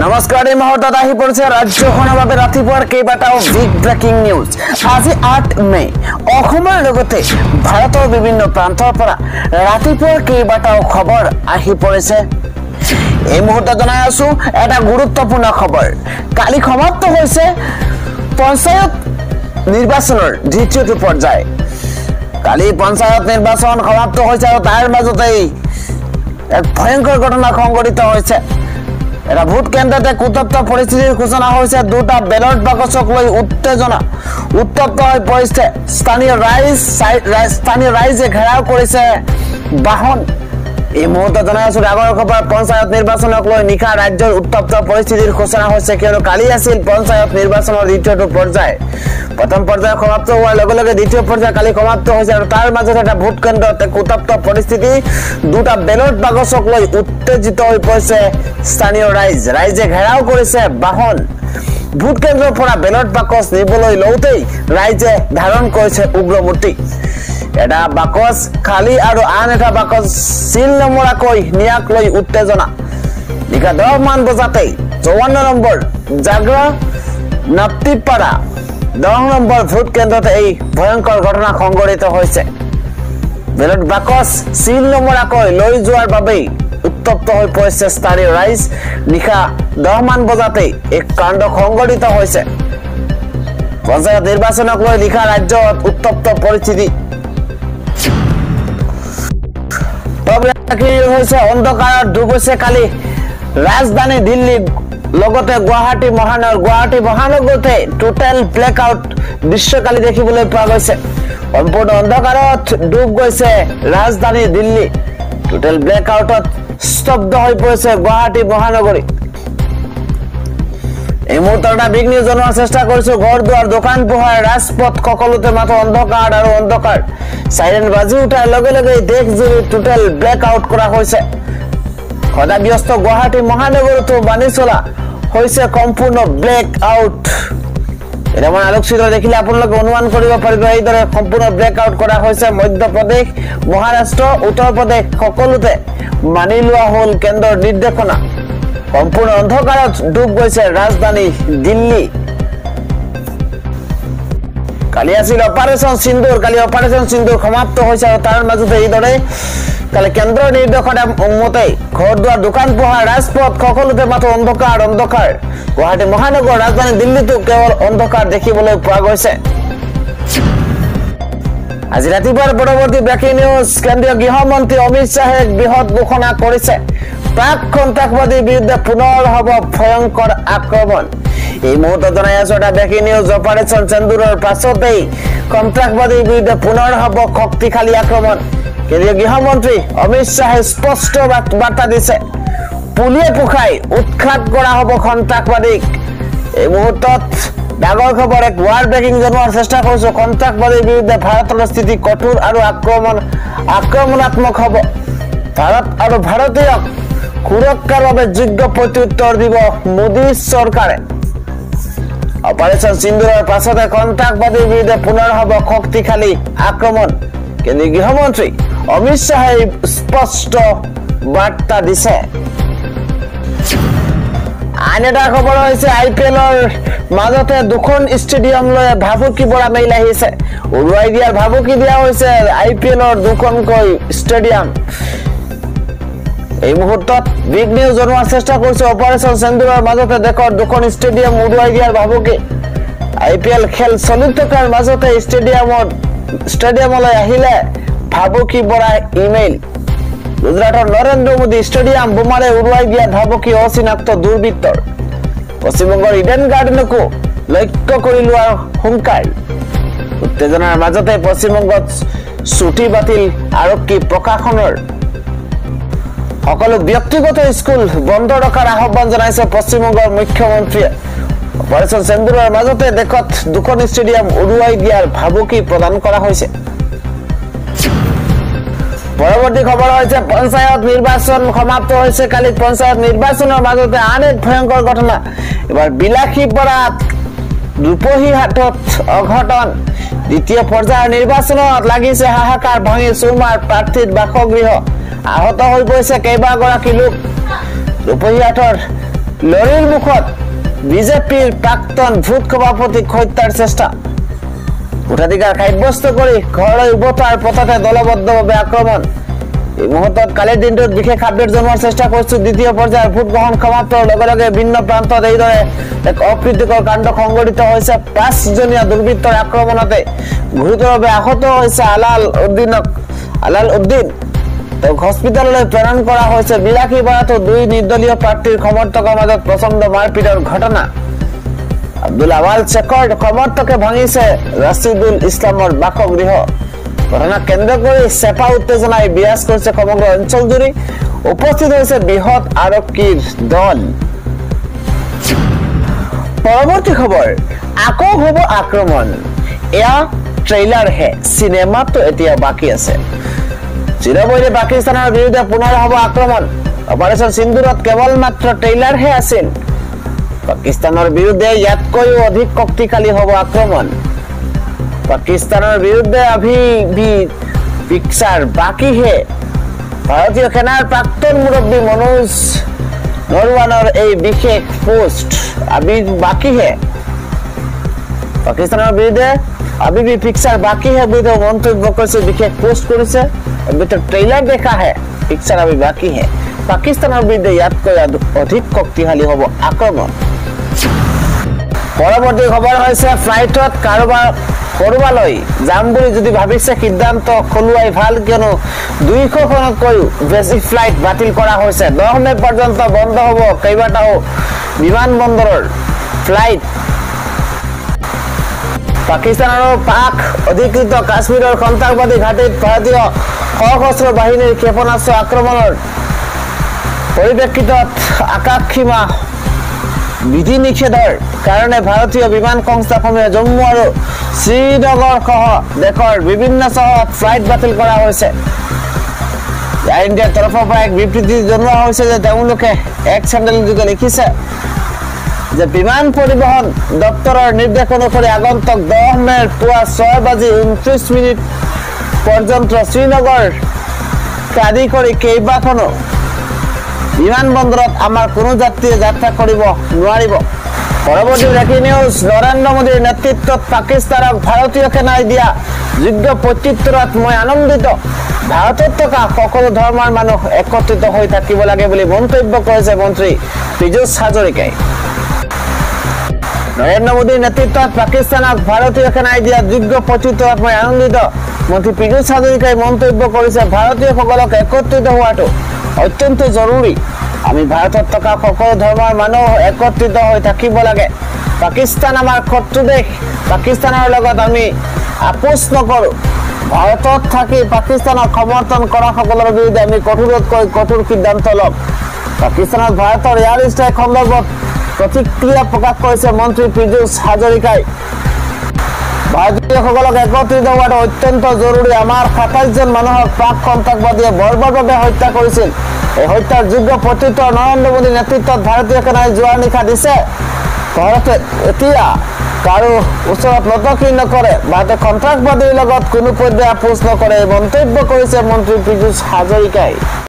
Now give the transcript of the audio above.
নমস্কাৰ এই মুহূৰ্তত আহি পৰিছে ৰাজ্যখনৰ বাবে ৰাতিপুৱাৰ কেইবাটাও বিগ ব্ৰেকিং নিউজ। আজি 8 মে অসমৰ লগতে ভাৰতৰ বিভিন্ন প্ৰান্তৰ পৰা ৰাতিপুৱাৰ কেইবাটাও খবৰ আহি পৰিছে। এই মুহূৰ্তত জনাই আছো এটা গুৰুত্বপূৰ্ণ খবৰ। কালি সমাপ্ত হৈছে পঞ্চায়ত নিৰ্বাচনৰ দ্বিতীয়টো পৰ্যায়। কালি পঞ্চায়ত নিৰ্বাচন সমাপ্ত হৈছে আৰু তাৰ মাজতেই এক ভয়ংকৰ ঘটনা সংঘটিত হৈছে। এটা ভোট কেন্দ্ৰতে উত্তপ্ত পৰিস্থিতিৰ সূচনা হৈছে। দুটা বেলট বাকচক লৈ উত্তপ্ত হৈ পৰিছে। স্থানীয় ৰাইজে ঘেৰাও কৰিছে বাহন। এই মুহূৰ্তত জনাই আছো ডাঙৰ খবৰ। পঞ্চায়ত নিৰ্বাচনক লৈ নিশা ৰাজ্যৰ উত্তপ্ত পৰিস্থিতিৰ সূচনা হৈছে, কিয়নো কালি আছিল পঞ্চায়ত নিৰ্বাচনৰ দ্বিতীয়টো পৰ্যায়। প্ৰথম পৰ্যায় সমাপ্ত হোৱাৰ লগে লগে দ্বিতীয় পৰ্যায় কালি সমাপ্ত হৈছে আৰু তাৰ মাজত এটা ভোট কেন্দ্ৰত এক উত্তপ্ত পৰিস্থিতি। দুটা বেলট বাকচক লৈ উত্তেজিত হৈ পৰিছে স্থানীয় ৰাইজে ঘেৰাও কৰিছে বাহন। ভোট কেন্দ্ৰৰ পৰা বেলট বাকচ নিবলৈ লওঁতেই ৰাইজে ধাৰণ কৰিছে উগ্ৰমূৰ্তি। এটা বাকচ খালী আৰু আন এটা বাকচ চিল নমৰাকৈ নিয়াক লৈ উত্তেজনা। নিশা 10 মান বজাতেই 54 নম্বৰ জাগ্ৰা নাপ্তিপাৰা 10 নম্বৰ ভোট কেন্দ্ৰতে এই ভয়ংকৰ ঘটনা সংঘটিত হৈছে। বেলট বাকচ চিল নমৰাকৈ লৈ যোৱাৰ বাবেই উত্তপ্ত হৈ পৰিছে স্থানীয় ৰাইজ। নিশা 10 মান বজাতেই এই কাণ্ড সংঘটিত হৈছে। পঞ্চায়ত নিৰ্বাচনক লৈ নিশা ৰাজ্যত উত্তপ্ত পৰিস্থিতি। অন্ধকাৰত ডুবিছে কালি ৰাজধানী দিল্লী লগতে গুৱাহাটী মহানগৰতে টোটেল ব্লেক আউট দৃশ্য কালি দেখিবলৈ পোৱা গৈছে। সম্পূৰ্ণ অন্ধকাৰত ডুব গৈছে ৰাজধানী দিল্লী। টোটেল ব্লেক আউটত স্তব্ধ হৈ পৰিছে গুৱাহাটী মহানগৰী। এই মুহূৰ্তত এটা বিগ নিউজ জনোৱাৰ চেষ্টা কৰিছো। ঘৰ দুৱাৰ দোকান পোহাৰ ৰাজপথ সকলোতে মাথো অন্ধকাৰ আৰু অন্ধকাৰ। সাইৰেন বাজি উঠাৰ লগে লগে দেশজুৰি টোটেল ব্লেক আউট কৰা হৈছে। সদা ব্যস্ত গুৱাহাটী মহানগৰতো বানি চলা হৈছে সম্পূৰ্ণ ব্লেক আউট। এটা মই আলোকচিত্ৰ দেখিলে আপোনালোকে অনুমান কৰিব পাৰিব এইদৰে সম্পূৰ্ণ ব্লেক আউট কৰা হৈছে। মধ্যপ্ৰদেশ, মহাৰাষ্ট্ৰ, উত্তৰ প্ৰদেশ সকলোতে মানি লোৱা হ'ল কেন্দ্ৰৰ নিৰ্দেশনা। সম্পূৰ্ণ অন্ধকাৰত ডুব গৈছে ৰাজধানী দিল্লী। কালি আছিল অপাৰেশ্যন সিন্দুৰ। কালি অপাৰেশ্যন সিন্দুৰ সমাপ্ত হৈছে আৰু তাৰ মাজতে এইদৰে কালি কেন্দ্ৰৰ নিৰ্দেশনা মতে ঘৰ দুৱাৰ দোকান পোহাৰ ৰাজপথ সকলোতে মাথো অন্ধকাৰ। গুৱাহাটী মহানগৰ ৰাজধানী দিল্লীতো কেৱল অন্ধকাৰ দেখিবলৈ পোৱা গৈছে। আজি ৰাতিপুৱাৰ পৰৱৰ্তী ব্ৰেকিং নিউজ। কেন্দ্ৰীয় গৃহমন্ত্ৰী অমিত শ্বাহে বৃহৎ ঘোষণা কৰিছে। প্ৰাক সন্ত্ৰাসবাদীৰ বিৰুদ্ধে পুনৰ হ'ব ভয়ংকৰ আক্ৰমণ। এই মুহূৰ্তত জনাই আছো এটা ব্ৰেকিং নিউজ। অপাৰেশ্যন সিন্দুৰৰ পাছতেই সন্ত্ৰাসবাদীৰ বিৰুদ্ধে পুনৰ হ'ব শক্তিশালী আক্ৰমণ। কেন্দ্ৰীয় গৃহমন্ত্ৰী অমিত শ্বাহে স্পষ্ট বাৰ্তা দিছে। পুলিয়ে পোখাই উৎখাত কৰা হ'ব সন্ত্ৰাসবাদীক। এই মুহূৰ্তত ডাঙৰ খবৰ। এক ৱাৰ্ড ব্ৰেকিং জনোৱাৰ চেষ্টা কৰিছো। সন্ত্ৰাসবাদীৰ বিৰুদ্ধে ভাৰতৰ স্থিতি কঠোৰ আৰু আক্ৰমণাত্মক হ'ব। ভাৰত আৰু ভাৰতীয়ক সুৰক্ষাৰ বাবে যোগ্য প্ৰত্যুত্তৰ দিব মোদী চৰকাৰে। অপাৰেশ্যন সিন্দুৰৰ পাছতে সন্ত্ৰাসবাদীৰ বিৰুদ্ধে পুনৰ হ'ব শক্তিশালী আক্ৰমণ। কেন্দ্ৰীয় গৃহমন্ত্ৰী অমিত শ্বাহে স্পষ্ট বাৰ্তা দিছে। আন এটা খবৰ হৈছে IPLৰ মাজতে দুখন ষ্টেডিয়াম লৈ ভাবুকি পৰা মেইল আহিছে। উৰুৱাই দিয়াৰ ভাবুকি দিয়া হৈছে IPLৰ দুখনকৈ ষ্টেডিয়াম। এই মুহূৰ্তত বিগ নিউজ জনোৱাৰ চেষ্টা কৰিছে। অপাৰেশ্যন সিন্দুৰৰ মাজতে দেশৰ দুখন ষ্টেডিয়াম উৰুৱাই দিয়াৰ ভাবুকি। IPL খেল চলি থকাৰ মাজতে ষ্টেডিয়ামলৈ আহিলে ভাবুকি পৰা ইমেইল। গুজৰাটৰ নৰেন্দ্ৰ মোদী ষ্টেডিয়াম বোমাৰে উৰুৱাই দিয়া ভাবুকি অচিনাক্ত দুৰ্বৃত্তৰ। পশ্চিমবংগৰ ইডেন গাৰ্ডেনকো লক্ষ্য কৰি লোৱাৰ হুংকাৰ। উত্তেজনাৰ মাজতে পশ্চিমবংগত ছুটি বাতিল আৰক্ষী প্ৰশাসনৰ। সকলো ব্যক্তিগত স্কুল বন্ধ ৰখাৰ আহ্বান জনাইছে পশ্চিমবংগৰ মুখ্যমন্ত্ৰীয়ে। অপাৰেশ্যন সিন্দুৰৰ মাজতে দেশত দুখন ষ্টেডিয়াম উৰুৱাই দিয়াৰ ভাবুকি প্ৰদান কৰা হৈছে। পৰৱৰ্তী খবৰ হৈছে পঞ্চায়ত নিৰ্বাচন সমাপ্ত হৈছে। কালি পঞ্চায়ত নিৰ্বাচনৰ মাজতে আন এক ভয়ংকৰ ঘটনা। এবাৰ বিলাসীপাৰাত ৰূপহীহাটত অঘটন। দ্বিতীয় পৰ্যায়ৰ নিৰ্বাচনত লাগিছে হাহাকাৰ। ভাঙি চুৰমাৰ প্ৰাৰ্থীৰ বাসগৃহ। আহত হৈ পৰিছে কেইবাগৰাকী লোক। ৰূপহীহাটৰ লৰিৰ মুখত বিজেপিৰ প্ৰাক্তন ভোট সভাপতিক হত্যাৰ চেষ্টা ভোটাধিকাৰ সাব্যস্ত কৰি ঘৰলৈ উভতাৰ পথতে দলবদ্ধভাৱে আক্ৰমণ এই মুহূৰ্তত কালিৰ দিনটোত বিশেষ আপডেট জনোৱাৰ চেষ্টা কৰিছো দ্বিতীয় পৰ্যায়ৰ ভোট গ্ৰহণ সমাপ্তৰ লগে লগে ভিন্ন প্ৰান্তত এইদৰে এক অপ্ৰীতিকৰ কাণ্ড সংঘটিত হৈছে 5জনীয়া দুৰ্বৃত্তৰ আক্ৰমণতে গুৰুতৰভাৱে আহত হৈছে আলাল উদ্দিন তেওঁক হস্পিটেললৈ প্ৰেৰণ কৰা হৈছে বিলাসীবাৰাতো দুই নিৰ্দলীয় প্ৰাৰ্থীৰ সমৰ্থকৰ মাজত প্ৰচণ্ড মাৰপিটৰ ঘটনা আব্দুল আৱাল শেখৰ সমৰ্থকে ভাঙিছে ৰাছিদুল ইছলামৰ বাসগৃহ ঘটনাক কেন্দ্ৰ কৰি চেপা উত্তেজনাই বিৰাজ কৰিছে সমগ্ৰ অঞ্চল জুৰি উপস্থিত হৈছে বৃহৎ আৰক্ষীৰ দল পৰৱৰ্তী খবৰ আকৌ হ'ব আক্ৰমণ এয়া ট্ৰেইলাৰ হে সিনেমাটো এতিয়া বাকি আছে চিৰবৈৰী পাকিস্তানৰ বিৰুদ্ধে পুনৰ হ'ব আক্ৰমণ অপাৰেশ্যন সিন্দুৰত কেৱল মাত্ৰ ট্ৰেইলাৰ হে আছিল পাকিস্তানৰ বিৰুদ্ধে ইয়াতকৈও অধিক শক্তিশালী হ'ব আক্ৰমণ পাকিস্তানৰ বিৰুদ্ধে अभी भी পিকচাৰ বাকি হে ভাৰতীয় সেনাৰ প্ৰাক্তন মুৰব্বী মনোজ নৰৱানৰ এই বিশেষ পোষ্ট अभी বাকি হে পাকিস্তানৰ বিৰুদ্ধে अभी भी पिक्चर बाकी है बुद्धो मंतव्य কৰিছে বিশেষ পোষ্ট কৰিছে अभी तो ट्रेलर देखा है पिक्चर अभी बाकी है পাকিস্তানৰ বিৰুদ্ধে ইয়াতকৈ অধিক শক্তিশালী হ'ব আক্ৰমণ পৰৱৰ্তী খবৰ হৈছে ফ্লাইটত কৰবালৈ যাম বুলি যদি ভাবিছে সিদ্ধান্ত খলুৱাই ভাল কিয়নো 200 খনতকৈ বেছি ফ্লাইট বাতিল কৰা হৈছে 10 মে পৰ্যন্ত বন্ধ হ'ব কেইবাটাও বিমানবন্দৰৰ ফ্লাইট পাকিস্তানৰ পাক অধিকৃত কাশ্মীৰৰ সন্ত্ৰাসবাদী ঘাটিত ভাৰতীয় সশস্ত্ৰ বাহিনীৰ ক্ষেপণাস্ত্ৰ আক্ৰমণৰ পৰিপ্ৰেক্ষিতত আকাশসীমা বিধি নিষেধৰ কাৰণে ভাৰতীয় বিমান সংস্থাসমূহে জম্মু আৰু শ্ৰীনগৰ সহ দেশৰ বিভিন্ন চহৰত ফ্লাইট বাতিল কৰা হৈছে এয়াৰ ইণ্ডিয়াৰ তৰফৰ পৰা এক বিবৃতি জনোৱা হৈছে যে তেওঁলোকে এক চেনেল যোগে লিখিছে যে বিমান পৰিবহণ দপ্তৰৰ নিৰ্দেশ অনুসৰি আগন্তুক 10 মেৰ পুৱা 6:29 পৰ্যন্ত শ্ৰীনগৰ আদি কৰি কেইবাখনো বিমানবন্দৰত আমাৰ কোনো যাত্ৰীয়ে যাত্ৰা কৰিব নোৱাৰিব পৰৱৰ্তী ব্ৰেকিং নিউজ নৰেন্দ্ৰ মোদীৰ নেতৃত্বত পাকিস্তানক ভাৰতীয় সেনাই দিয়া যোগ্য প্ৰত্যুত্তৰত মই আনন্দিত ভাৰতত থকা সকলো ধৰ্মৰ মানুহ একত্ৰিত হৈ থাকিব লাগে বুলি মন্তব্য কৰিছে মন্ত্ৰী পীযুষ হাজৰিকাই নৰেন্দ্ৰ মোদীৰ নেতৃত্বত পাকিস্তানক ভাৰতীয় সেনাই দিয়া যোগ্য প্ৰত্যুত্তৰত মই আনন্দিত মন্ত্ৰী পীযুষ হাজৰিকাই মন্তব্য কৰিছে ভাৰতীয়সকলক একত্ৰিত হোৱাটো অত্যন্ত জৰুৰী আমি ভাৰতত থকা সকলো ধৰ্মৰ মানুহ একত্ৰিত হৈ থাকিব লাগে পাকিস্তান আমাৰ শত্ৰু দেশ পাকিস্তানৰ লগত আমি আপোচ নকৰো ভাৰতত থাকি পাকিস্তানক সমৰ্থন কৰা সকলৰ বিৰুদ্ধে আমি কঠোৰতকৈ কঠোৰ সিদ্ধান্ত ল'ম পাকিস্তানত ভাৰতৰ এয়াৰ ষ্ট্ৰাইক সন্দৰ্ভত প্ৰতিক্ৰিয়া প্ৰকাশ কৰিছে মন্ত্ৰী পীযুষ হাজৰিকাই ভাৰতীয়সকলক একত্ৰিত হোৱাটো অত্যন্ত জৰুৰী আমাৰ 27 জন মানুহক প্ৰাক সন্ত্ৰাসবাদীয়ে বৰ্বৰভাৱে হত্যা কৰিছিল এই হত্যাৰ যোগ্য প্ৰত্যুত্তৰ নৰেন্দ্ৰ মোদীৰ নেতৃত্বত ভাৰতীয় সেনাই যোৱা নিশা দিছে ভাৰতে এতিয়া কাৰো ওচৰত নতকি নকৰে ভাৰতে সন্ত্ৰাসবাদীৰ লগত কোনো পৰ্যায়ত আপোচ নকৰে মন্তব্য কৰিছে মন্ত্ৰী পীযুষ হাজৰিকাই